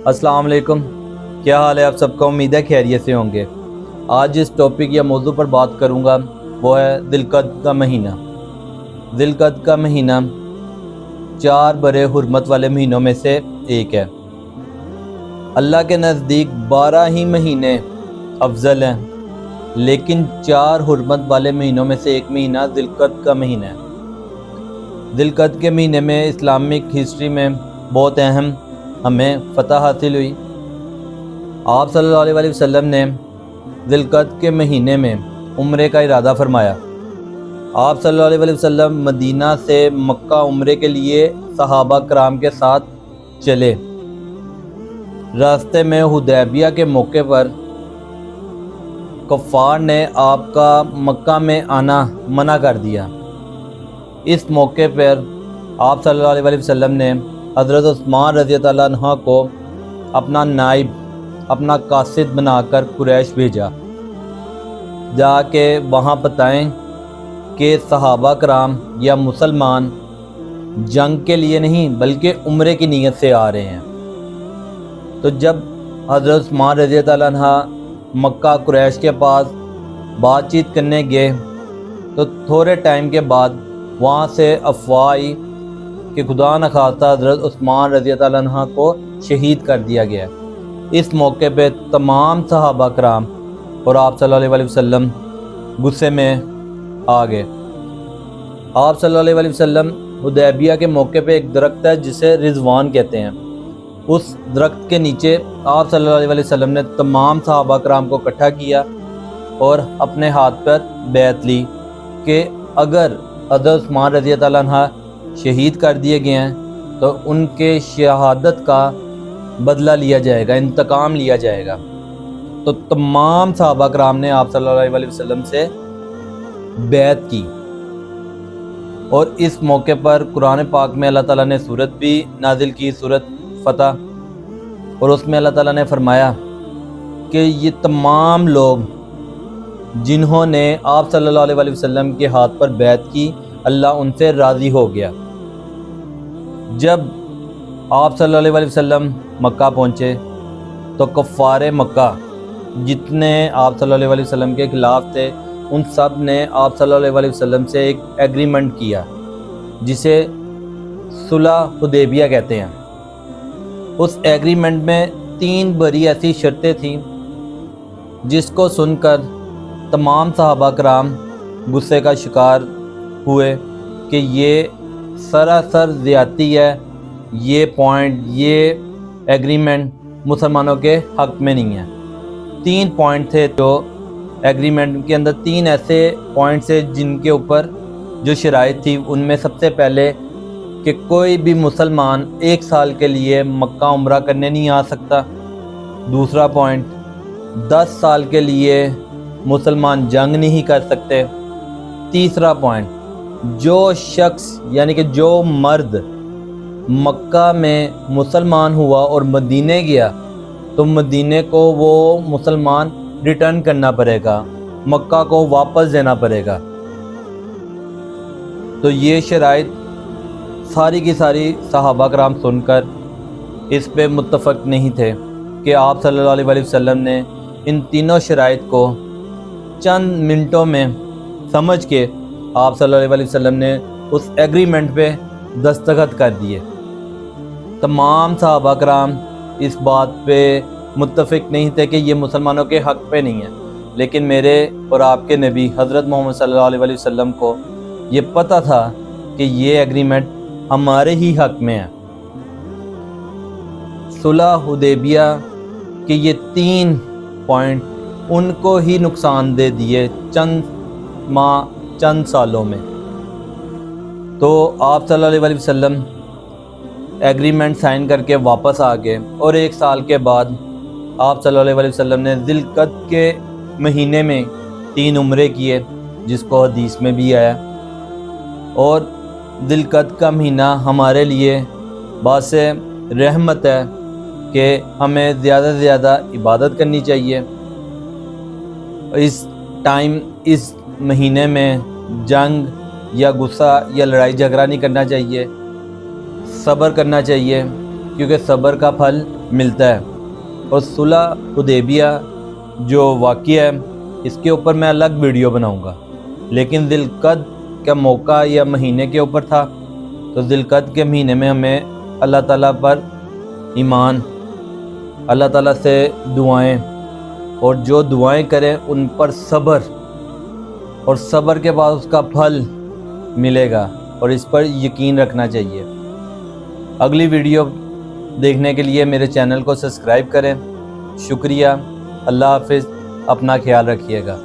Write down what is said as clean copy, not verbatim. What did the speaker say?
السلام علیکم، کیا حال ہے آپ سب کا؟ امید ہے خیریت سے ہوں گے۔ آج جس ٹاپک یا موضوع پر بات کروں گا وہ ہے ذوالقعدہ کا مہینہ۔ ذوالقعدہ کا مہینہ 4 بڑے حرمت والے مہینوں میں سے ایک ہے۔ اللہ کے نزدیک 12 ہی مہینے افضل ہیں، لیکن 4 حرمت والے مہینوں میں سے ایک مہینہ ذوالقعدہ کا مہینہ ہے۔ ذوالقعدہ کے مہینے میں اسلامک ہسٹری میں بہت اہم ہمیں فتح حاصل ہوئی۔ آپ صلی اللہ علیہ وسلم نے ذوالقعدہ کے مہینے میں عمرے کا ارادہ فرمایا۔ آپ صلی اللہ علیہ وسلم مدینہ سے مکہ عمرے کے لیے صحابہ کرام کے ساتھ چلے۔ راستے میں حدیبیہ کے موقع پر کفار نے آپ کا مکہ میں آنا منع کر دیا۔ اس موقع پر آپ صلی اللہ علیہ وسلم نے حضرت عثمان رضی اللہ عنہ کو اپنا نائب، اپنا قاصد بنا کر قریش بھیجا، جا کے وہاں بتائیں کہ صحابہ کرام یا مسلمان جنگ کے لیے نہیں بلکہ عمرے کی نیت سے آ رہے ہیں۔ تو جب حضرت عثمان رضی اللہ عنہ مکہ قریش کے پاس بات چیت کرنے گئے تو تھوڑے ٹائم کے بعد وہاں سے افواہ آئی کہ خدا نخواستہ حضرت عثمان رضی اللہ عنہ کو شہید کر دیا گیا۔ اس موقع پہ تمام صحابہ کرام اور آپ صلی اللہ علیہ وسلم غصے میں آ گئے۔ آپ صلی اللہ علیہ وسلم حدیبیہ کے موقع پہ ایک درخت ہے جسے رضوان کہتے ہیں، اس درخت کے نیچے آپ صلی اللہ علیہ وسلم نے تمام صحابہ کرام کو اکٹھا کیا اور اپنے ہاتھ پر بیعت لی کہ اگر حضرت عثمان رضی اللہ عنہ شہید کر دیے گئے ہیں تو ان کے شہادت کا بدلہ لیا جائے گا، انتقام لیا جائے گا۔ تو تمام صحابہ کرام نے آپ صلی اللہ علیہ وسلم سے بیعت کی، اور اس موقع پر قرآن پاک میں اللہ تعالیٰ نے سورت بھی نازل کی، سورت فتح، اور اس میں اللہ تعالیٰ نے فرمایا کہ یہ تمام لوگ جنہوں نے آپ صلی اللہ علیہ وسلم کے ہاتھ پر بیعت کی، اللہ ان سے راضی ہو گیا۔ جب آپ صلی اللہ علیہ وسلم مکہ پہنچے تو کفار مکہ جتنے آپ صلی اللہ علیہ وسلم کے خلاف تھے ان سب نے آپ صلی اللہ علیہ وسلم سے ایک ایگریمنٹ کیا جسے صلح حدیبیہ کہتے ہیں۔ اس ایگریمنٹ میں 3 بڑی ایسی شرطیں تھیں جس کو سن کر تمام صحابہ کرام غصے کا شکار ہوئے کہ یہ سراسر زیادتی ہے، یہ پوائنٹ، یہ ایگریمنٹ مسلمانوں کے حق میں نہیں ہے۔ 3 پوائنٹ تھے جو ایگریمنٹ کے اندر، 3 ایسے پوائنٹ تھے جن کے اوپر جو شرائط تھی، ان میں سب سے پہلے کہ کوئی بھی مسلمان 1 سال کے لیے مکہ عمرہ کرنے نہیں آ سکتا۔ دوسرا پوائنٹ، 10 سال کے لیے مسلمان جنگ نہیں کر سکتے۔ تیسرا پوائنٹ، جو شخص یعنی کہ جو مرد مکہ میں مسلمان ہوا اور مدینے گیا تو مدینے کو وہ مسلمان ریٹرن کرنا پڑے گا، مکہ کو واپس دینا پڑے گا۔ تو یہ شرائط ساری کی ساری صحابہ کرام سن کر اس پہ متفق نہیں تھے کہ آپ صلی اللہ علیہ وسلم نے ان تینوں شرائط کو چند منٹوں میں سمجھ کے آپ صلی اللہ علیہ وسلم نے اس ایگریمنٹ پہ دستخط کر دیے۔ تمام صحابہ کرام اس بات پہ متفق نہیں تھے کہ یہ مسلمانوں کے حق پہ نہیں ہے، لیکن میرے اور آپ کے نبی حضرت محمد صلی اللہ علیہ وسلم کو یہ پتہ تھا کہ یہ ایگریمنٹ ہمارے ہی حق میں ہے۔ صلح حدیبیہ کے یہ 3 پوائنٹ ان کو ہی نقصان دے دیے چند ماہ، چند سالوں میں۔ تو آپ صلی اللہ علیہ وسلم ایگریمنٹ سائن کر کے واپس آ گئے، اور 1 سال کے بعد آپ صلی اللہ علیہ وسلم نے ذوالقعدہ کے مہینے میں 3 عمرے کیے، جس کو حدیث میں بھی آیا۔ اور ذوالقعدہ کا مہینہ ہمارے لیے باعث رحمت ہے کہ ہمیں زیادہ سے زیادہ عبادت کرنی چاہیے۔ اس مہینے میں جنگ یا غصہ یا لڑائی جھگڑا نہیں کرنا چاہیے، صبر کرنا چاہیے، کیونکہ صبر کا پھل ملتا ہے. اور صلح حدیبیہ جو واقعہ ہے اس کے اوپر میں الگ ویڈیو بناؤں گا، لیکن ذی القعدہ کا موقع یا مہینے کے اوپر تھا، تو ذی القعدہ کے مہینے میں ہمیں اللہ تعالیٰ پر ایمان، اللہ تعالیٰ سے دعائیں، اور جو دعائیں کریں ان پر صبر، اور صبر کے بعد اس کا پھل ملے گا، اور اس پر یقین رکھنا چاہیے. اگلی ویڈیو دیکھنے کے لیے میرے چینل کو سبسکرائب کریں. شکریہ. اللہ حافظ. اپنا خیال رکھیے گا.